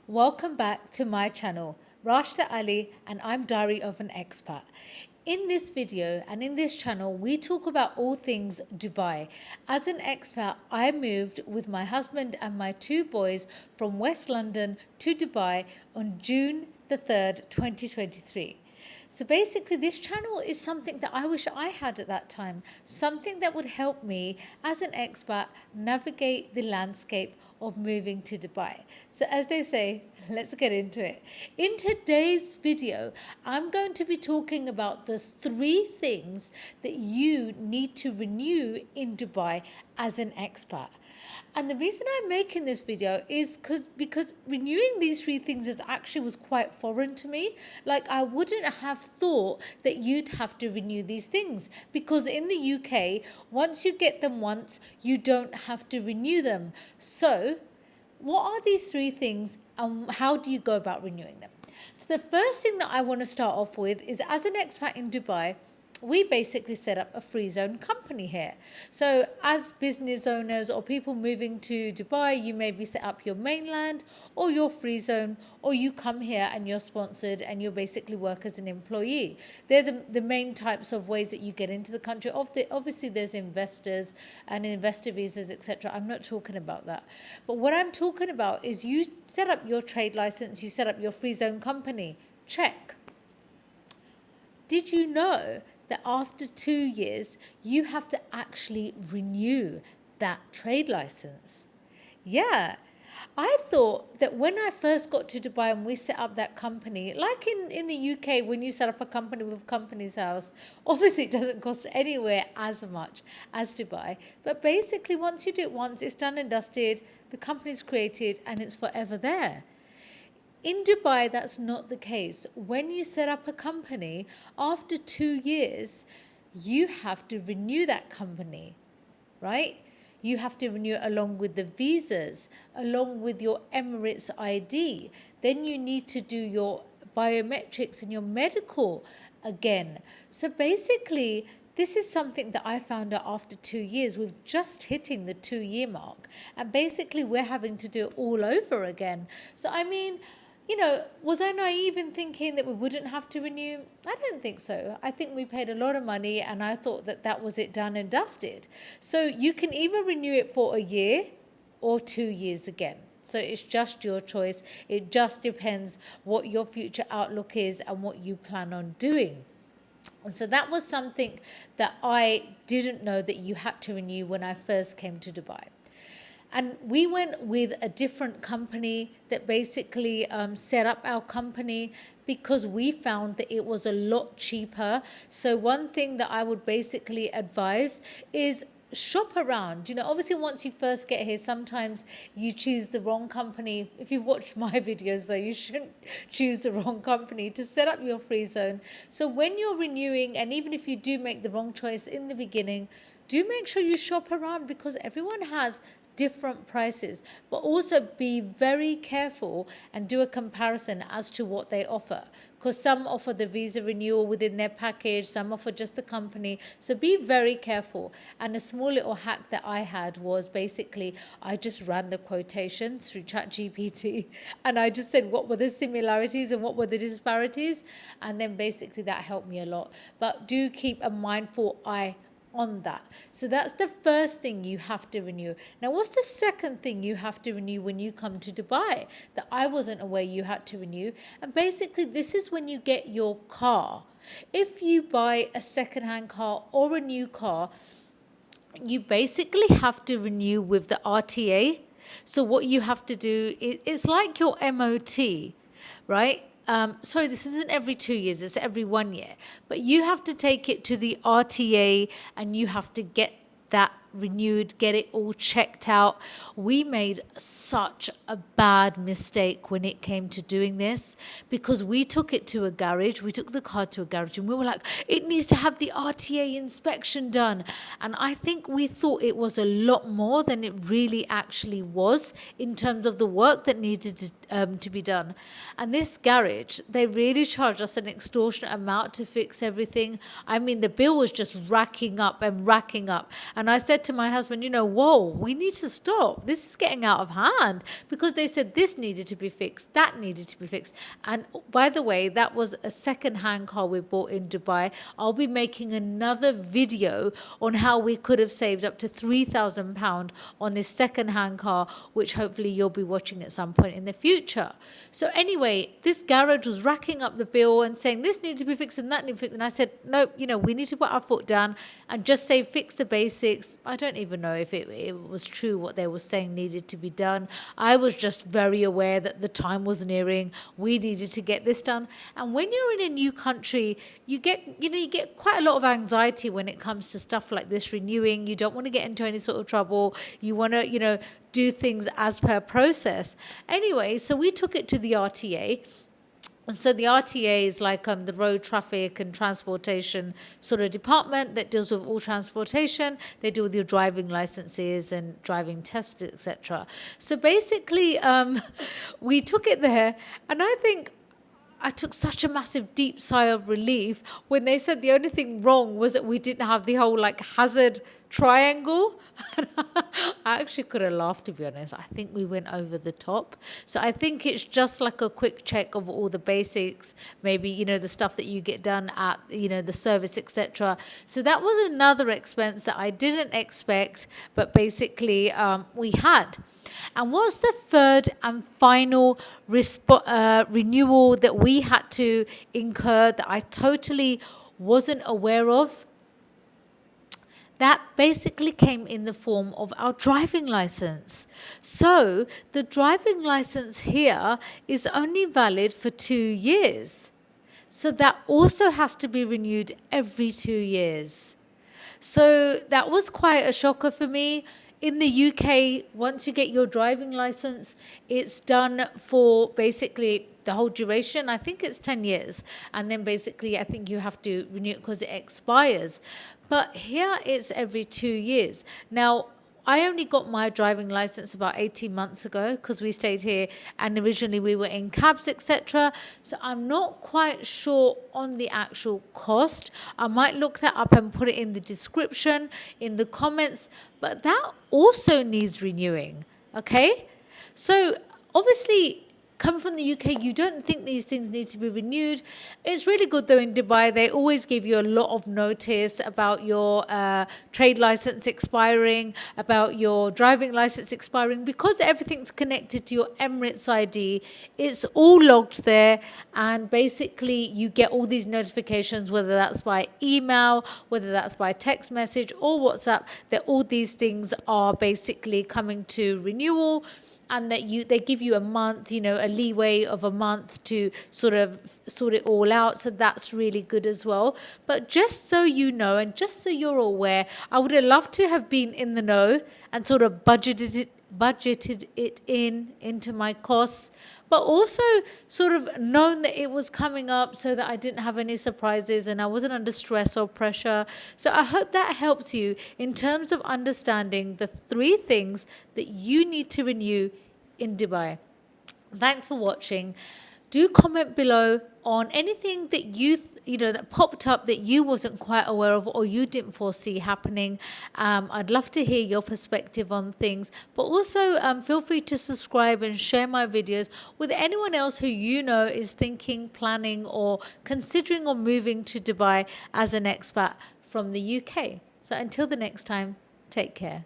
Welcome back to my channel, Rashda Ali, and I'm Diary of an Expat. In this video and in this channel, we talk about all things Dubai. As an expat, I moved with my husband and my two boys from West London to Dubai on June the 3rd, 2023. So basically, this channel is something that I wish I had at that time, something that would help me as an expat navigate the landscape of moving to Dubai. So as they say, let's get into it. In today's video, I'm going to be talking about the 3 things that you need to renew in Dubai as an expat. And the reason I'm making this video is because renewing these 3 things actually was quite foreign to me. Like, I wouldn't have thought that you'd have to renew these things, because in the UK, once you get them once, you don't have to renew them. So what are these 3 things and how do you go about renewing them? So the first thing that I want to start off with is, as an expat in Dubai, we basically set up a free zone company here. So as business owners or people moving to Dubai, you maybe set up your mainland or your free zone, or you come here and you're sponsored and you basically work as an employee. They're the main types of ways that you get into the country. Obviously there's investors and investor visas, etc. I'm not talking about that. But what I'm talking about is you set up your trade license, you set up your free zone company. Check. Did you know that after 2 years, you have to actually renew that trade license? Yeah. I thought that when I first got to Dubai and we set up that company, like in the UK, when you set up a company with Companies House, obviously it doesn't cost anywhere as much as Dubai. But basically, once you do it once, it's done and dusted, the company's created, and it's forever there. In Dubai, that's not the case. When you set up a company, after 2 years, you have to renew that company, right? You have to renew it along with the visas, along with your Emirates ID. Then you need to do your biometrics and your medical again. So basically, this is something that I found out after 2 years. We've just hitting the 2-year mark. And basically, we're having to do it all over again. So, I mean, was I naive in thinking that we wouldn't have to renew? I don't think so. I think we paid a lot of money and I thought that that was it, done and dusted. So you can either renew it for a year or 2 years again. So it's just your choice. It just depends what your future outlook is and what you plan on doing. And so that was something that I didn't know that you had to renew when I first came to Dubai. And we went with a different company that basically set up our company because we found that it was a lot cheaper. So one thing that I would basically advise is shop around. Obviously once you first get here, sometimes you choose the wrong company. If you've watched my videos though, you shouldn't choose the wrong company to set up your free zone. So when you're renewing, and even if you do make the wrong choice in the beginning, do make sure you shop around, because everyone has different prices. But also be very careful and do a comparison as to what they offer, because some offer the visa renewal within their package, some offer just the company. So be very careful. And a small little hack that I had was basically I just ran the quotations through ChatGPT and I just said what were the similarities and what were the disparities, and then basically that helped me a lot. But do keep a mindful eye on that. So that's the first thing you have to renew. Now, what's the second thing you have to renew when you come to Dubai that I wasn't aware you had to renew? And basically, this is when you get your car. If you buy a second-hand car or a new car, you basically have to renew with the RTA. So what you have to do is, it's like your MOT, right? Sorry, this isn't every 2 years, it's every 1 year. But you have to take it to the RTA and you have to get that renewed, get it all checked out. We made such a bad mistake when it came to doing this, because we took it to a garage. We took the car to a garage and we were like, it needs to have the RTA inspection done. And I think we thought it was a lot more than it really actually was in terms of the work that needed to be done. And this garage, they really charged us an extortionate amount to fix everything. I mean, the bill was just racking up and racking up. And I said to my husband, whoa, we need to stop. This is getting out of hand, because they said this needed to be fixed, that needed to be fixed. And by the way, that was a second-hand car we bought in Dubai. I'll be making another video on how we could have saved up to £3,000 on this second-hand car, which hopefully you'll be watching at some point in the future. So anyway, this garage was racking up the bill and saying this needed to be fixed and that needed to be fixed. And I said, no, we need to put our foot down and just say fix the basics. I don't even know if it was true what they were saying needed to be done. I was just very aware that the time was nearing. We needed to get this done. And when you're in a new country, you get quite a lot of anxiety when it comes to stuff like this, renewing. You don't want to get into any sort of trouble. You want to, do things as per process. Anyway, so we took it to the RTA. So the RTA is like the road traffic and transportation sort of department that deals with all transportation. They deal with your driving licenses and driving tests, etc. So basically, we took it there, and I think I took such a massive deep sigh of relief when they said the only thing wrong was that we didn't have the whole hazard triangle. I actually could have laughed, to be honest. I think we went over the top. So I think it's just like a quick check of all the basics, maybe the stuff that you get done at the service, etc. So that was another expense that I didn't expect, but basically we had. And what's the third and final renewal that we had to incur that I totally wasn't aware of? That basically came in the form of our driving license. So the driving license here is only valid for 2 years. So that also has to be renewed every 2 years. So that was quite a shocker for me. In the UK, once you get your driving license, it's done for basically the whole duration. I think it's 10 years. And then basically, I think you have to renew it because it expires. But here it's every 2 years. Now, I only got my driving license about 18 months ago because we stayed here and originally we were in cabs, etc. So I'm not quite sure on the actual cost. I might look that up and put it in the description, in the comments, but that also needs renewing, okay? So obviously, come from the UK, you don't think these things need to be renewed. It's really good though in Dubai. They always give you a lot of notice about your trade license expiring, about your driving license expiring, because everything's connected to your Emirates ID. It's all logged there, and basically you get all these notifications, whether that's by email, whether that's by text message or WhatsApp, that all these things are basically coming to renewal. And that they give you a month, a leeway of a month to sort of sort it all out. So that's really good as well. But just so you know, and just so you're aware, I would have loved to have been in the know and sort of budgeted it into my costs, but also sort of known that it was coming up so that I didn't have any surprises and I wasn't under stress or pressure. So I hope that helps you in terms of understanding the 3 things that you need to renew in Dubai. Thanks for watching. Do comment below on anything that that popped up that you wasn't quite aware of or you didn't foresee happening. I'd love to hear your perspective on things, but also feel free to subscribe and share my videos with anyone else who is thinking, planning or considering or moving to Dubai as an expat from the UK. So until the next time, take care.